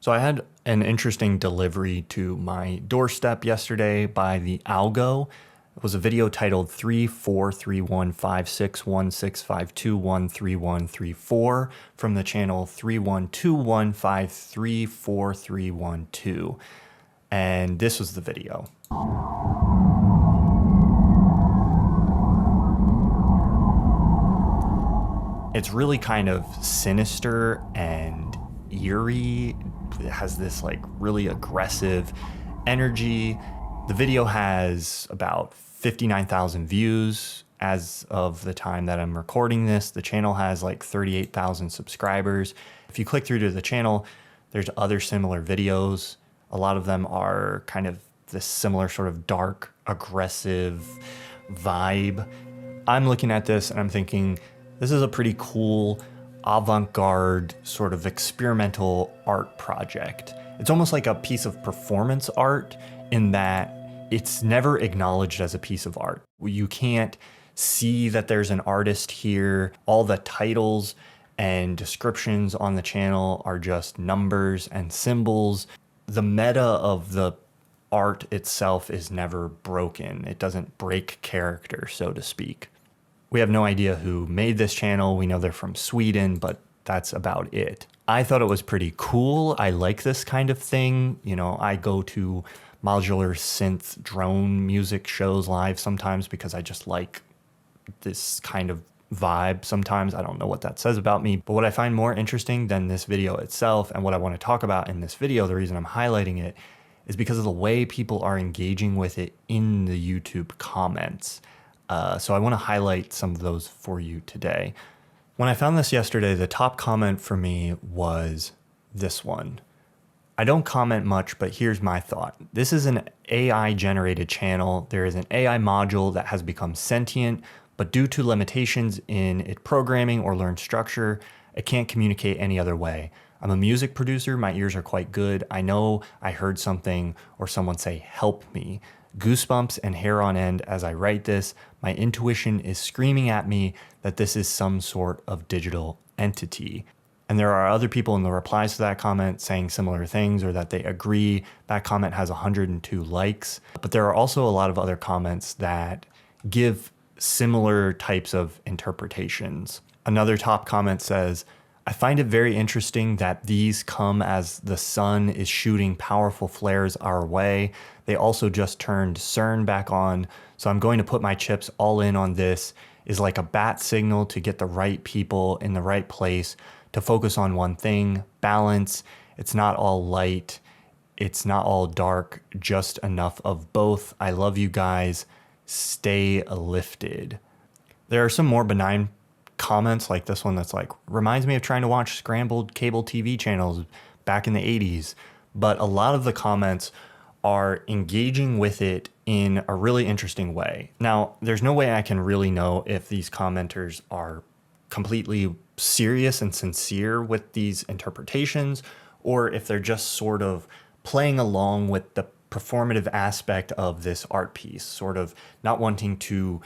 So I had an interesting delivery to my doorstep yesterday by the Algo. It was a video titled 3431561652131314 from the channel 3121534312. And this was the video. It's really kind of sinister and eerie. It has this like really aggressive energy. The video has about 59,000 views as of the time that I'm recording this. The channel has like 38,000 subscribers. If you click through to the channel, there's other similar videos. A lot of them are kind of this similar sort of dark, aggressive vibe. I'm looking at this and I'm thinking, this is a pretty cool avant-garde sort of experimental art project. It's almost like a piece of performance art in that it's never acknowledged as a piece of art. You can't see that there's an artist here. All the titles and descriptions on the channel are just numbers and symbols. The meta of the art itself is never broken. It doesn't break character, so to speak. We have no idea who made this channel. We know they're from Sweden, but that's about it. I thought it was pretty cool. I like this kind of thing. You know, I go to modular synth drone music shows live sometimes because I just like this kind of vibe sometimes. I don't know what that says about me, but what I find more interesting than this video itself and what I want to talk about in this video, the reason I'm highlighting it, is because of the way people are engaging with it in the YouTube comments. So I want to highlight some of those for you today. When I found this yesterday, the top comment for me was this one. I don't comment much, but here's my thought. This is an AI generated channel. There is an AI module that has become sentient, but due to limitations in its programming or learned structure, it can't communicate any other way. I'm a music producer. My ears are quite good. I know I heard something or someone say, "Help me." Goosebumps and hair on end as I write this. My intuition is screaming at me that this is some sort of digital entity. And there are other people in the replies to that comment saying similar things or that they agree. That comment has 102 likes. But there are also a lot of other comments that give similar types of interpretations. Another top comment says, I find it very interesting that these come as the sun is shooting powerful flares our way. They also just turned CERN back on, so I'm going to put my chips all in on this. Is like a bat signal to get the right people in the right place, to focus on one thing, balance. It's not all light, it's not all dark, just enough of both. I love you guys, stay lifted. There are some more benign comments like this one that's like, reminds me of trying to watch scrambled cable TV channels back in the 80s. But a lot of the comments are engaging with it in a really interesting way. Now, there's no way I can really know if these commenters are completely serious and sincere with these interpretations, or if they're just sort of playing along with the performative aspect of this art piece, sort of not wanting to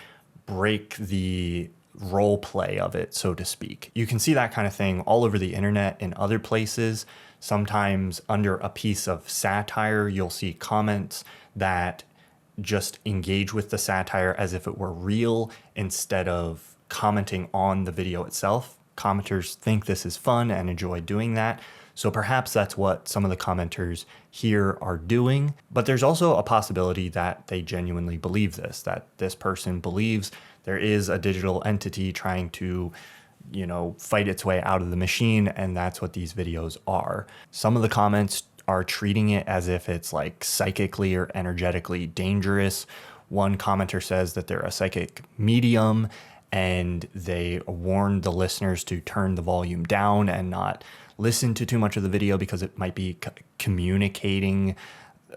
break the role play of it, so to speak. You can see that kind of thing all over the internet and other places. Sometimes under a piece of satire, you'll see comments that just engage with the satire as if it were real instead of commenting on the video itself. Commenters think this is fun and enjoy doing that. So perhaps that's what some of the commenters here are doing. But there's also a possibility that they genuinely believe this, that this person believes there is a digital entity trying to, you know, fight its way out of the machine, and that's what these videos are. Some of the comments are treating it as if it's like psychically or energetically dangerous. One commenter says that they're a psychic medium and they warn the listeners to turn the volume down and not listen to too much of the video because it might be communicating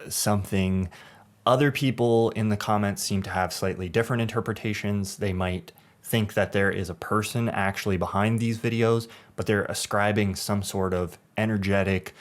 something. Other people in the comments seem to have slightly different interpretations. They might think that there is a person actually behind these videos, but they're ascribing some sort of energetic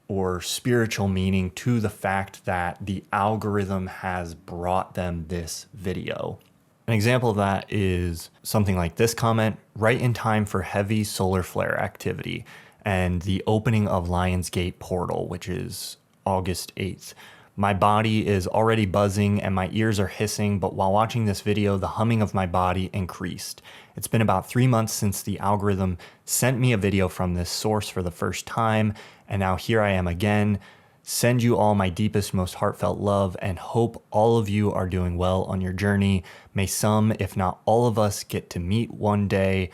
or spiritual meaning to the fact that the algorithm has brought them this video. An example of that is something like this comment, right in time for heavy solar flare activity. and the opening of Lionsgate Portal, which is August 8th. My body is already buzzing and my ears are hissing, but while watching this video, the humming of my body increased. It's been about 3 months since the algorithm sent me a video from this source for the first time, and now here I am again. Send you all my deepest, most heartfelt love and hope all of you are doing well on your journey. May some, if not all of us, get to meet one day,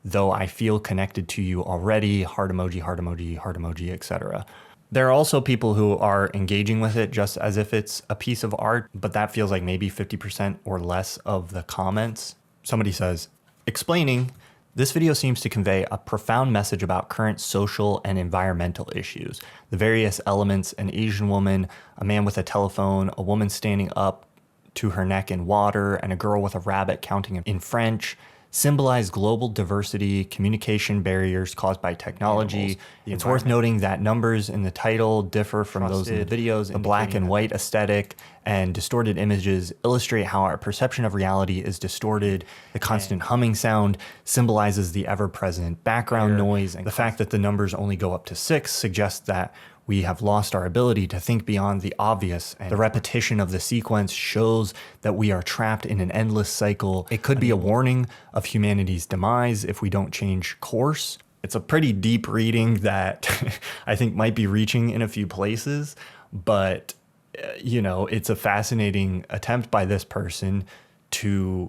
though I feel connected to you already. Heart emoji, heart emoji, heart emoji, etc. There are also people who are engaging with it just as if it's a piece of art, but that feels like maybe 50% or less of the comments. Somebody says, explaining, this video seems to convey a profound message about current social and environmental issues. The various elements, an Asian woman, a man with a telephone, a woman standing up to her neck in water, and a girl with a rabbit counting in French, symbolize global diversity, communication barriers caused by technology. It's worth noting that numbers in the title differ from those in the videos. The black and white aesthetic and distorted images illustrate how our perception of reality is distorted. The constant humming sound symbolizes the ever-present background noise. And the fact that the numbers only go up to 6 suggests that we have lost our ability to think beyond the obvious, and the repetition of the sequence shows that we are trapped in an endless cycle. It could be a warning of humanity's demise if we don't change course. It's a pretty deep reading that I think might be reaching in a few places, but you know, it's a fascinating attempt by this person to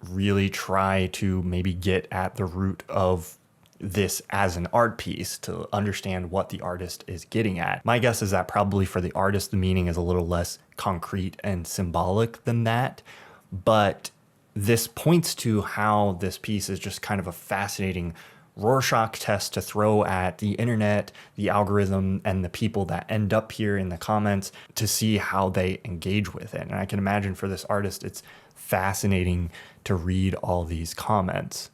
really try to maybe get at the root of this as an art piece, to understand what the artist is getting at. My guess is that probably for the artist, the meaning is a little less concrete and symbolic than that. But this points to how this piece is just kind of a fascinating Rorschach test to throw at the internet, the algorithm, and the people that end up here in the comments to see how they engage with it. And I can imagine for this artist, it's fascinating to read all these comments.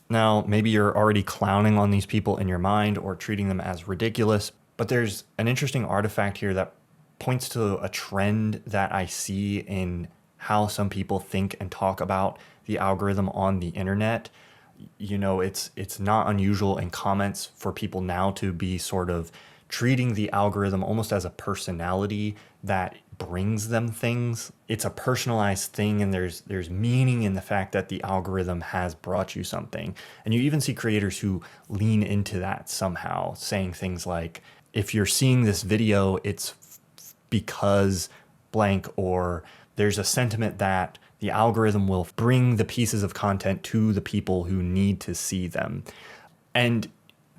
Now, maybe you're already clowning on these people in your mind or treating them as ridiculous, but there's an interesting artifact here that points to a trend that I see in how some people think and talk about the algorithm on the internet. You know, it's not unusual in comments for people now to be sort of treating the algorithm almost as a personality that brings them things. It's a personalized thing, and there's meaning in the fact that the algorithm has brought you something. And you even see creators who lean into that somehow, saying things like, if you're seeing this video, it's because blank, or there's a sentiment that the algorithm will bring the pieces of content to the people who need to see them. And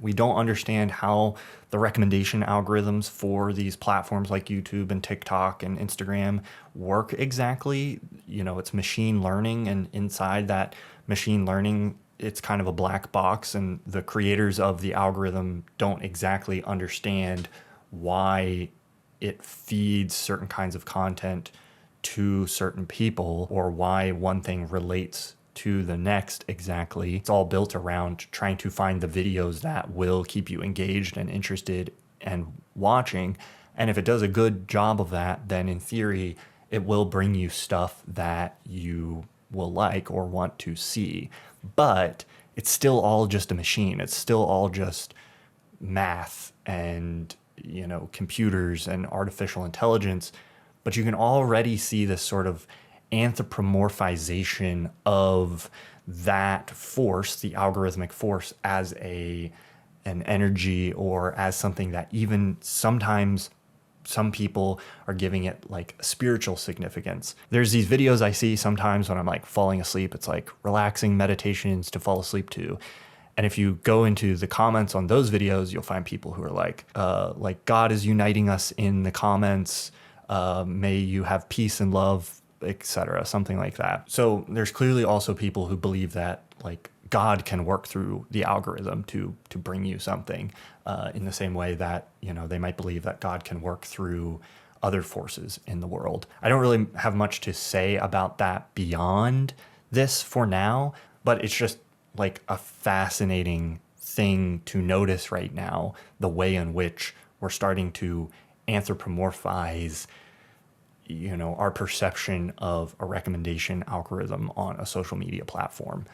we don't understand how the recommendation algorithms for these platforms like YouTube and TikTok and Instagram work exactly. You know, it's machine learning, and inside that machine learning, it's kind of a black box, and the creators of the algorithm don't exactly understand why it feeds certain kinds of content to certain people, or why one thing relates to the next exactly. It's all built around trying to find the videos that will keep you engaged and interested and watching. And if it does a good job of that, then in theory, it will bring you stuff that you will like or want to see. But it's still all just a machine. It's still all just math and, you know, computers and artificial intelligence. But you can already see this sort of anthropomorphization of that force, the algorithmic force, as an energy, or as something that even sometimes some people are giving it like spiritual significance. There's these videos I see sometimes when I'm like falling asleep. It's like relaxing meditations to fall asleep to. And if you go into the comments on those videos, you'll find people who are like God is uniting us in the comments. May you have peace and love, etc., something like that. So there's clearly also people who believe that like God can work through the algorithm to bring you something, in the same way that, you know, they might believe that God can work through other forces in the world. I don't really have much to say about that beyond this for now, but it's just like a fascinating thing to notice right now, the way in which we're starting to anthropomorphize, you know, our perception of a recommendation algorithm on a social media platform.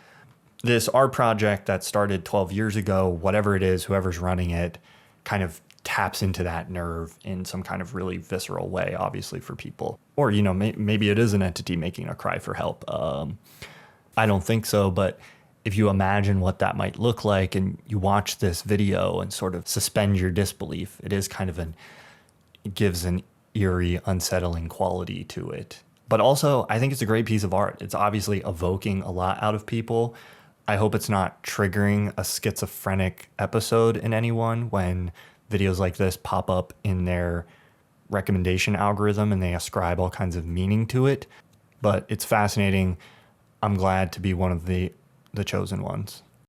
this art project that started 12 years ago, whatever it is, whoever's running it, kind of taps into that nerve in some kind of really visceral way, obviously, for people. Or, maybe it is an entity making a cry for help. I don't think so, but if you imagine what that might look like and you watch this video and sort of suspend your disbelief, it is kind of it gives an eerie, unsettling quality to it. But also, I think it's a great piece of art. It's obviously evoking a lot out of people. I hope it's not triggering a schizophrenic episode in anyone when videos like this pop up in their recommendation algorithm and they ascribe all kinds of meaning to it. But it's fascinating. I'm glad to be one of the chosen ones.